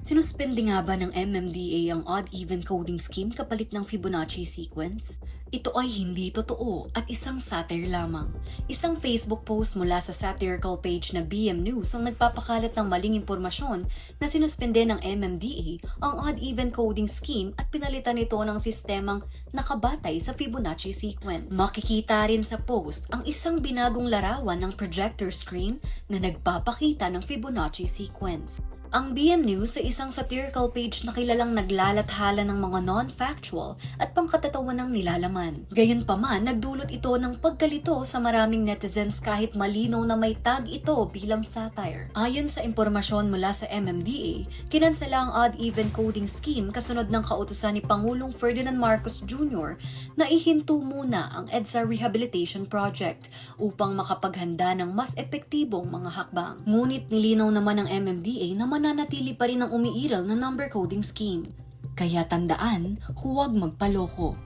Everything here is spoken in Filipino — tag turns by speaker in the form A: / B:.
A: Sinuspende nga ba ng MMDA ang odd-even coding scheme kapalit ng Fibonacci sequence? Ito ay hindi totoo at isang satire lamang. Isang Facebook post mula sa satirical page na BM News ang nagpapakalat ng maling impormasyon na sinuspende ng MMDA ang odd-even coding scheme at pinalitan ito ng sistemang nakabatay sa Fibonacci sequence. Makikita rin sa post ang isang binagong larawan ng projector screen na nagpapakita ng Fibonacci sequence. Ang BM News sa isang satirical page na kilalang naglalathala ng mga non-factual at pangkatatawan ng nilalaman. Gayunpaman, nagdulot ito ng pagkalito sa maraming netizens kahit malinaw na may tag ito bilang satire. Ayon sa impormasyon mula sa MMDA, kinansela ang odd-even coding scheme kasunod ng kautusan ni Pangulong Ferdinand Marcos Jr. na ihinto muna ang EDSA Rehabilitation Project upang makapaghanda ng mas epektibong mga hakbang. Ngunit nilinaw naman ng MMDA na mananatili pa rin ang umiiral na number coding scheme. Kaya tandaan, huwag magpaloko.